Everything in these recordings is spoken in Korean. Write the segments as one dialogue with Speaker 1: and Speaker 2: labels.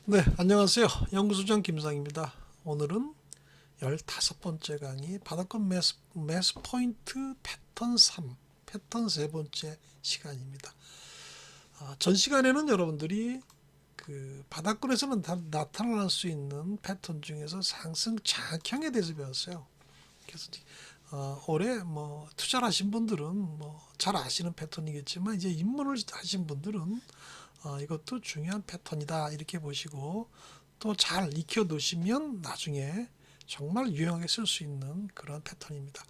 Speaker 1: 네, 안녕하세요. 연구소장 김상입니다. 오늘은 15번째 강의 바닥권 매수 포인트 패턴 3, 패턴 세 번째 시간입니다. 전 시간에는 여러분들이 그 바닥권에서는 나타날 수 있는 패턴 중에서 상승 장악형에 대해서 배웠어요. 그래서 올해 뭐 투자를 하신 분들은 뭐 잘 아시는 패턴이겠지만 이제 입문을 하신 분들은 이것도 중요한 패턴이다 이렇게 보시고 또 잘 익혀 놓으시면 나중에 정말 유용하게 쓸 수 있는 그런 패턴입니다.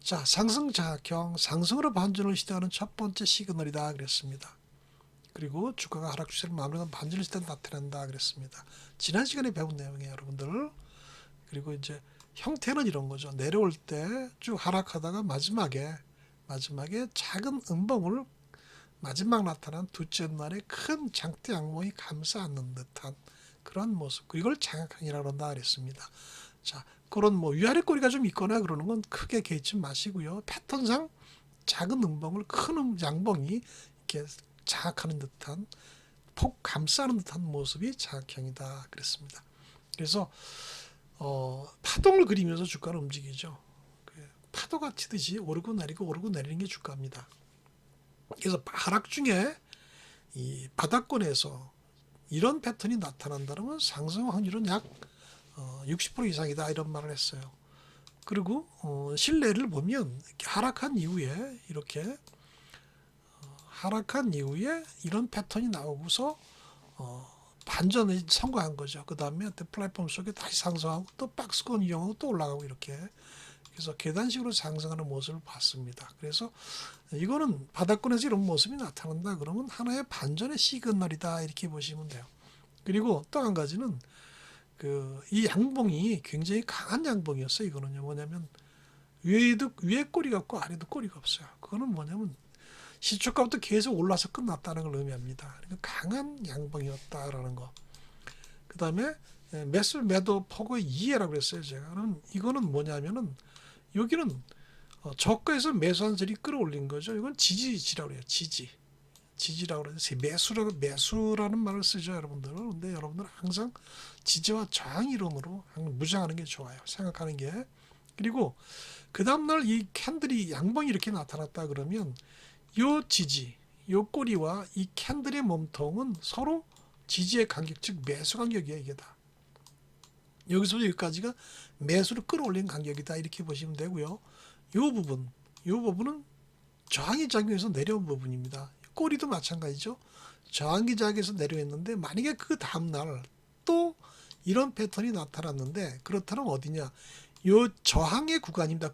Speaker 1: 자, 상승 장악형, 상승으로 반전을 시도하는 첫 번째 시그널이다 그랬습니다. 그리고 주가가 하락 추세를 마무리하는 반전을 시도한 나타낸다 그랬습니다. 지난 시간에 배운 내용이에요, 여러분들. 그리고 이제 형태는 이런 거죠. 내려올 때 쭉 하락하다가 마지막에 작은 음봉을 마지막 나타난 둘째 날에 큰 장대 양봉이 감싸 안는 듯한 그런 모습. 이걸 장악형이라고 한다 그랬습니다. 자, 그런 뭐 위아래 꼬리가 좀 있거나 그러는 건 크게 개의치 마시고요. 패턴상 작은 음봉을 큰 양봉이 이렇게 장악하는 듯한 폭 감싸는 듯한 모습이 장악형이다 그랬습니다. 그래서 파동을 그리면서 주가는 움직이죠. 파도가 치듯이 오르고 내리는 게 주가입니다. 그래서 하락 중에 이 바닥권에서 이런 패턴이 나타난다면 상승 확률은 약 60% 이상이다 이런 말을 했어요. 그리고 실내를 보면 하락한 이후에 이런 패턴이 나오고서 반전을 성공한 거죠. 그 다음에 플랫폼 속에 다시 상승하고 또 박스권 이용하고 또 올라가고 이렇게 그래서 계단식으로 상승하는 모습을 봤습니다. 그래서 이거는 바닥권에서 이런 모습이 나타난다 그러면 하나의 반전의 시그널이다 이렇게 보시면 돼요. 그리고 또 한 가지는 이 양봉이 굉장히 강한 양봉이었어요. 이거는요 뭐냐면 위에 꼬리가 없고 아래도 꼬리가 없어요. 그거는 뭐냐면 시초가부터 계속 올라서 끝났다는 걸 의미합니다. 그러니까 강한 양봉이었다라는 거. 그 다음에 매도 폭의 이해라고 그랬어요. 제가 이거는 뭐냐면은 여기는 저가에서 매수한 자리 끌어올린 거죠. 이건 지지라고 해요. 지지라고 그래서 매수라는 말을 쓰죠, 여러분들은. 근데 여러분들은 항상 지지와 저항 이론으로 무장하는 게 좋아요. 생각하는 게. 그리고 그 다음날 이 캔들이 양봉이 이렇게 나타났다 그러면 요 지지, 요 꼬리와 이 캔들의 몸통은 서로 지지의 간격, 즉 매수 간격이에요, 이게 다. 여기서부터 여기까지가 매수를 끌어올린 간격이다 이렇게 보시면 되고요. 요 부분은 저항이 작용해서 내려온 부분입니다. 꼬리도 마찬가지죠. 저항이 작용해서 내려왔는데 만약에 그 다음날 또 이런 패턴이 나타났는데 그렇다면 어디냐? 요 저항의 구간입니다.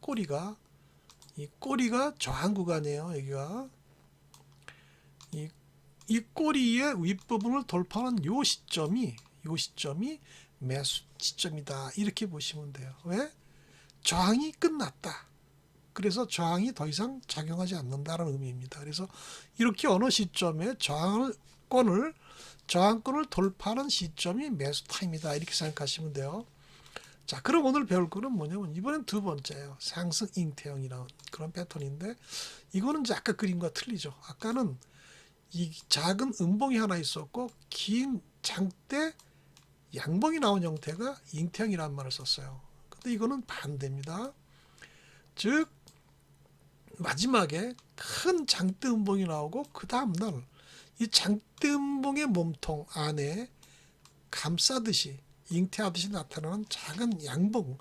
Speaker 1: 이 꼬리가 저항 구간이에요. 여기가 이 꼬리의 윗부분을 돌파하는 요 시점이 매수 시점이다 이렇게 보시면 돼요. 왜? 저항이 끝났다. 그래서 저항이 더 이상 작용하지 않는다는 의미입니다. 그래서 이렇게 어느 시점에 저항권을 돌파하는 시점이 매수 타임이다 이렇게 생각하시면 돼요. 자, 그럼 오늘 배울 거는 뭐냐면 이번엔 두 번째예요. 상승 잉태형이라는 그런 패턴인데 이거는 이제 아까 그림과 틀리죠. 아까는 이 작은 음봉이 하나 있었고 긴 장대 양봉이 나온 형태가 잉태형이라는 말을 썼어요. 근데 이거는 반대입니다. 즉 마지막에 큰 장대음봉이 나오고 그 다음날 이 장대음봉의 몸통 안에 감싸듯이 잉태하듯이 나타나는 작은 양봉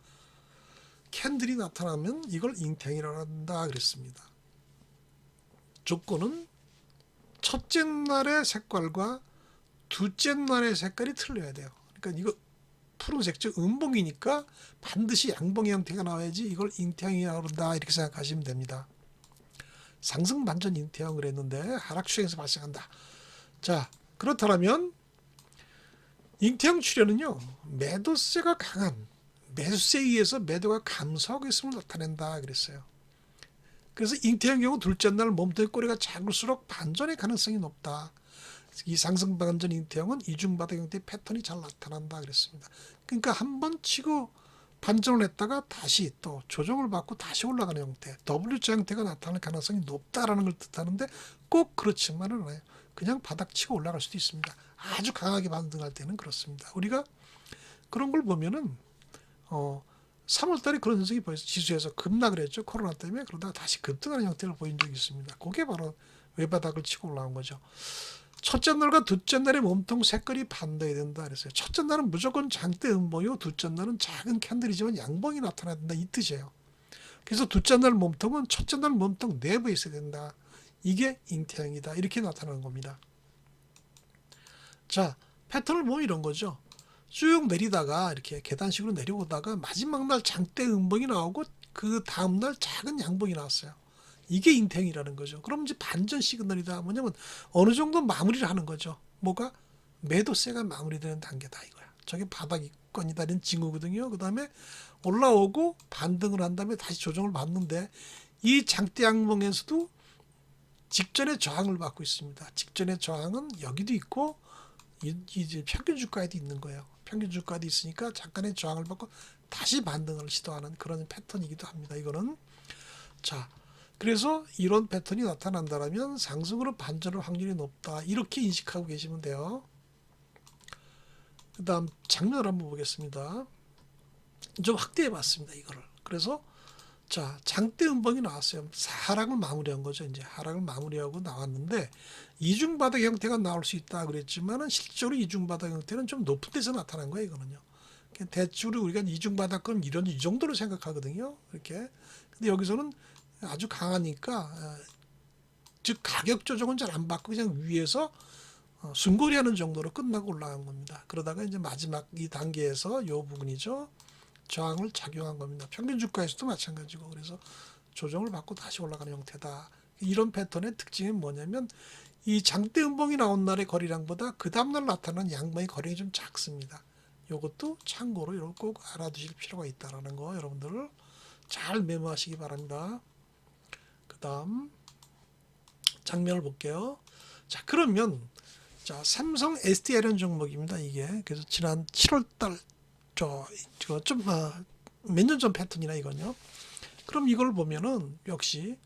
Speaker 1: 캔들이 나타나면 이걸 잉태형이라고 한다 그랬습니다. 조건은 첫째 날의 색깔과 둘째 날의 색깔이 틀려야 돼요. 그러니까 이거 푸른색 즉 음봉이니까 반드시 양봉의 형태가 나와야지 이걸 잉태형이라고 한다 이렇게 생각하시면 됩니다. 상승 반전 잉태형을 했는데 하락 추세에서 발생한다. 자, 그렇다면 잉태형 출현은요 매도세가 강한 매수세에 의해서 매도가 감소하고 있음을 나타낸다 그랬어요. 그래서 잉태형 경우 둘째 날 몸통의 꼬리가 작을수록 반전의 가능성이 높다. 이 상승 반전 잉태형은 이중바닥 형태의 패턴이 잘 나타난다 그랬습니다. 그러니까 한번 치고 반전을 했다가 다시 또 조정을 받고 다시 올라가는 형태 W자 형태가 나타날 가능성이 높다라는 걸 뜻하는데 꼭 그렇지만은 않아요. 그냥 바닥 치고 올라갈 수도 있습니다. 아주 강하게 반등할 때는 그렇습니다. 우리가 그런 걸 보면은 3월 달에 그런 현상이 보여서 지수에서 급락을 했죠. 코로나 때문에. 그러다가 다시 급등하는 형태를 보인 적이 있습니다. 그게 바로 외바닥을 치고 올라온 거죠. 첫째 날과 둘째 날의 몸통 색깔이 반대해야 된다 그랬어요. 첫째 날은 무조건 장대 음봉이고 둘째 날은 작은 캔들이지만 양봉이 나타나야 된다 이 뜻이에요. 그래서 둘째 날 몸통은 첫째 날 몸통 내부에 있어야 된다. 이게 잉태형이다. 이렇게 나타나는 겁니다. 자, 패턴을 보면 이런 거죠. 쭉 내리다가 이렇게 계단식으로 내려오다가 마지막 날 장대 음봉이 나오고 그 다음 날 작은 양봉이 나왔어요. 이게 잉태형이라는 거죠. 그럼 이제 반전 시그널이다. 뭐냐면 어느 정도 마무리를 하는 거죠. 뭐가? 매도세가 마무리되는 단계다 이거야. 저게 바닥권이다 이런 징후거든요. 그 다음에 올라오고 반등을 한 다음에 다시 조정을 받는데 이 장대 양봉에서도 직전의 저항을 받고 있습니다. 직전의 저항은 여기도 있고 이제 평균 주가에도 있는 거예요. 평균 주가도 있으니까 잠깐의 저항을 받고 다시 반등을 시도하는 그런 패턴이기도 합니다. 이거는 자, 그래서 이런 패턴이 나타난다면 상승으로 반전할 확률이 높다. 이렇게 인식하고 계시면 돼요. 그 다음 장면을 한번 보겠습니다. 좀 확대해 봤습니다. 이거를. 그래서 자, 장대 음봉이 나왔어요. 하락을 마무리한 거죠. 이제 하락을 마무리하고 나왔는데 이중바닥 형태가 나올 수 있다 그랬지만은 실제로 이중바닥 형태는 좀 높은 데서 나타난 거예요. 이거는요. 대충 우리가 이중바닥권 이런 이 정도로 생각하거든요. 이렇게. 근데 여기서는 아주 강하니까 즉 가격 조정은 잘 안 받고 그냥 위에서 숨고리하는 정도로 끝나고 올라간 겁니다. 그러다가 이제 마지막 이 단계에서 이 부분이죠. 저항을 작용한 겁니다. 평균 주가에서도 마찬가지고 그래서 조정을 받고 다시 올라가는 형태다. 이런 패턴의 특징은 뭐냐면 이 장대 음봉이 나온 날의 거래량보다 그 다음날 나타나는 양봉의 거래량이 좀 작습니다. 이것도 참고로 이걸 꼭 알아두실 필요가 있다는 거 여러분들 잘 메모하시기 바랍니다. 그 다음 장면을 볼게요. 자, 그러면 자, 삼성 SDI라는 종목입니다. 이게 그래서 지난 7월달 좀 몇 년 전 패턴이나 이건요. 그럼 이걸 보면은 역시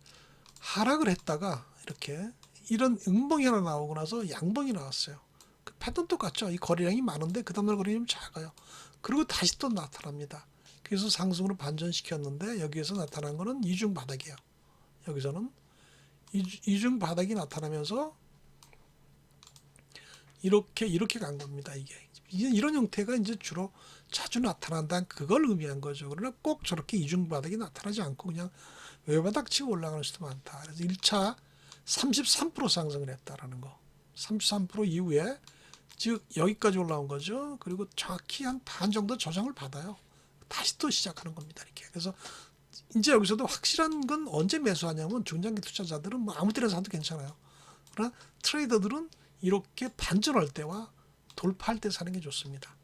Speaker 1: 하락을 했다가 이렇게 이런 음봉이 하나 나오고 나서 양봉이 나왔어요. 그 패턴 똑같죠. 이 거래량이 많은데 그 다음날 거래량이 좀 작아요. 그리고 다시 또 나타납니다. 그래서 상승으로 반전시켰는데 여기에서 나타난 거는 이중 바닥이에요. 여기서는 이중 바닥이 나타나면서 이렇게 간 겁니다. 이게 이런 형태가 이제 주로 자주 나타난다는 그걸 의미한 거죠. 그러나 꼭 저렇게 이중 바닥이 나타나지 않고 그냥 외바닥 치고 올라가는 수도 많다. 그래서 1차 33% 상승을 했다라는 거. 33% 이후에 즉 여기까지 올라온 거죠. 그리고 정확히 한 반 정도 조정을 받아요. 다시 또 시작하는 겁니다. 이렇게. 그래서 이제 여기서도 확실한 건 언제 매수하냐면 중장기 투자자들은 뭐 아무 때나 사도 괜찮아요. 그러나 트레이더들은 이렇게 반전할 때와 돌파할 때 사는 게 좋습니다.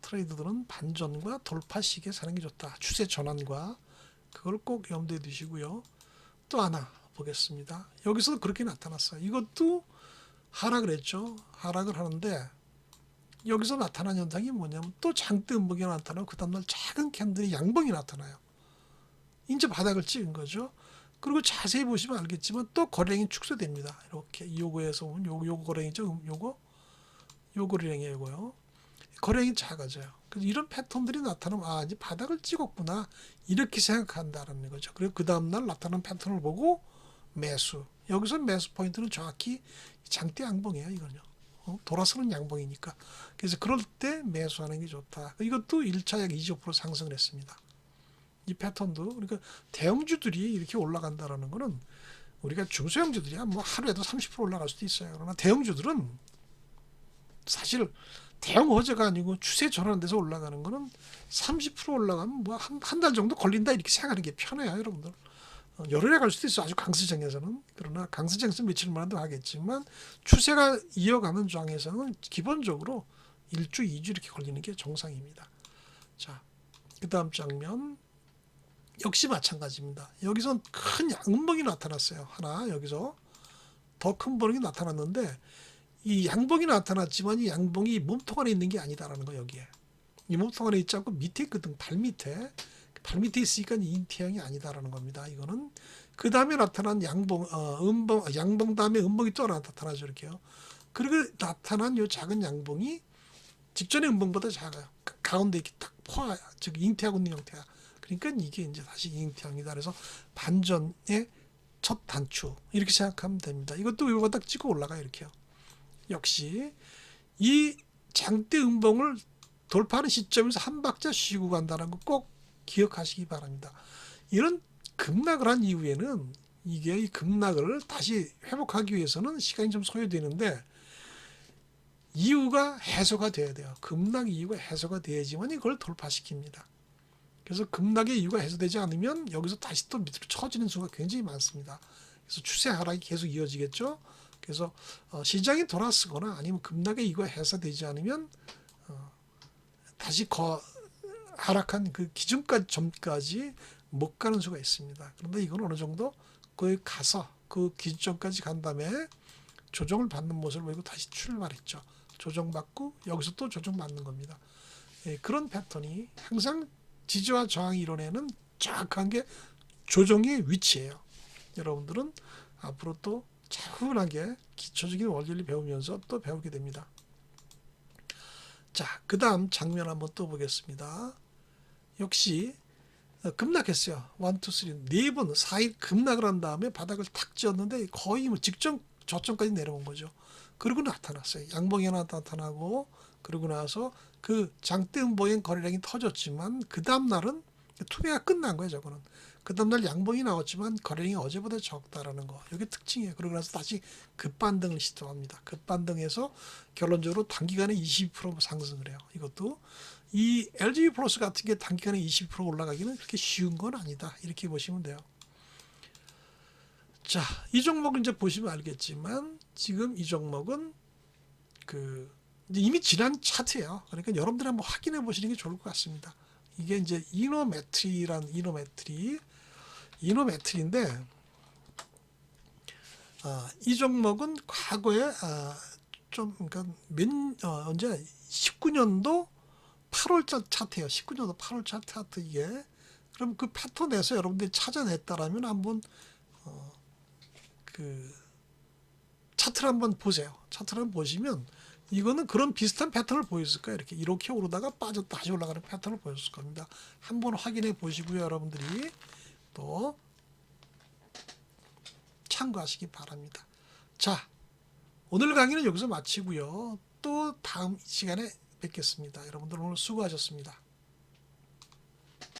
Speaker 1: 트레이더들은 반전과 돌파 시기에 사는 게 좋다. 추세 전환과 그걸 꼭 염두에 두시고요. 또 하나 보겠습니다. 여기서 그렇게 나타났어요. 이것도 하락을 했죠. 하락을 하는데 여기서 나타난 현상이 뭐냐면 또 장대 음봉이 나타나고 그 다음날 작은 캔들이 양봉이 나타나요. 이제 바닥을 찍은 거죠. 그리고 자세히 보시면 알겠지만 또 거래량이 축소됩니다. 이렇게 요거에서 오면 요거 거래량이죠. 요 거래량이에요. 이거요. 거래량이 작아져요. 그래서 이런 패턴들이 나타나면 이제 바닥을 찍었구나 이렇게 생각한다는 거죠. 그리고 그 다음날 나타나는 패턴을 보고 매수. 여기서 매수 포인트는 정확히 장대 양봉이에요. 이거는요. 돌아서는 양봉이니까. 그래서 그럴 때 매수하는 게 좋다. 이것도 1차 약 25% 상승을 했습니다. 이 패턴도 그러니까 대형주들이 이렇게 올라간다라는 거는 우리가 중소형주들이야 뭐 하루에도 30% 올라갈 수도 있어요. 그러나 대형주들은 사실 대형 호재가 아니고 추세 전환돼서 올라가는 거는 30% 올라가면 뭐 한 달 정도 걸린다 이렇게 생각하는 게 편해요, 여러분들. 열흘에 갈 수도 있어 아주 강세장에서는. 그러나 강세장에서 며칠만도 하겠지만 추세가 이어가는 장에서는 기본적으로 1주, 2주 이렇게 걸리는 게 정상입니다. 자, 그 다음 장면 역시 마찬가지입니다. 여기서 큰 양봉이 나타났어요. 하나 여기서 더 큰 봉이 나타났는데 이 양봉이 나타났지만 이 양봉이 몸통 안에 있는 게 아니다라는 거 여기에. 이 몸통 안에 있지 않고 밑에 있거든. 발 밑에 있으니까 잉태형이 아니다라는 겁니다. 이거는 그 다음에 나타난 양봉 다음에 음봉이 또 나타나죠. 이렇게요. 그리고 나타난 요 작은 양봉이 직전의 음봉보다 작아요. 가운데 이렇게 딱 포화, 즉 잉태하고 있는 형태야. 그러니까 이게 이제 다시 잉태형이다. 그래서 반전의 첫 단추 이렇게 생각하면 됩니다. 이것도 위로 딱 찍어 올라가 이렇게요. 역시 이 장대 음봉을 돌파하는 시점에서 한 박자 쉬고 간다는 거 꼭 기억하시기 바랍니다. 이런 급락을 한 이후에는 이게 이 급락을 다시 회복하기 위해서는 시간이 좀 소요되는데 이유가 해소가 돼야 돼요. 급락 이유가 해소가 돼야지만 이걸 돌파시킵니다. 그래서 급락의 이유가 해소되지 않으면 여기서 다시 또 밑으로 처지는 수가 굉장히 많습니다. 그래서 추세 하락이 계속 이어지겠죠. 그래서 시장이 돌아서거나 아니면 급락의 이유가 해소되지 않으면 다시 하락한 그 기준까지 점까지 못 가는 수가 있습니다. 그런데 이건 어느 정도 거기 가서 그 기준점까지 간 다음에 조정을 받는 모습을 보이고 다시 출발했죠. 조정받고 여기서 또 조정받는 겁니다. 예, 그런 패턴이 항상 지지와 저항이 이뤄내는 정확한 게 조정의 위치예요. 여러분들은 앞으로 또 차분하게 기초적인 원리를 배우면서 또 배우게 됩니다. 자, 그 다음 장면 한번 또 보겠습니다. 역시 급락했어요. 1, 2, 3, 4번 4일 급락을 한 다음에 바닥을 탁 지었는데 거의 뭐 직전 저점까지 내려온 거죠. 그리고 나타났어요. 양봉이 하나 나타나고 그러고 나서 그 장대 음봉의 거래량이 터졌지만 그 다음 날은 투매가 끝난 거예요. 저거는. 그 다음 날 양봉이 나왔지만 거래량이 어제보다 적다라는 거. 이게 특징이에요. 그러고 나서 다시 급반등을 시도합니다. 급반등해서 결론적으로 단기간에 22% 상승을 해요. 이것도 이 LG 플러스 같은 게 단기간에 20% 올라가기는 그렇게 쉬운 건 아니다. 이렇게 보시면 돼요. 자, 이 종목은 이제 보시면 알겠지만 지금 이 종목은 이미 지난 차트예요. 그러니까 여러분들이 한번 확인해 보시는 게 좋을 것 같습니다. 이게 이제 이노메트리인데 이 종목은 과거에 좀 그러니까 언제 19년도 8월 차트예요. 19년도 8월 차트 이게. 그럼 그 패턴에서 여러분들이 찾아냈다라면 한번 그 차트를 한번 보세요. 차트를 한번 보시면 이거는 그런 비슷한 패턴을 보였을 거예요. 이렇게 오르다가 빠졌다 다시 올라가는 패턴을 보였을 겁니다. 한번 확인해 보시고요. 여러분들이 또 참고하시기 바랍니다. 자, 오늘 강의는 여기서 마치고요. 또 다음 시간에 뵙겠습니다. 여러분들 오늘 수고하셨습니다.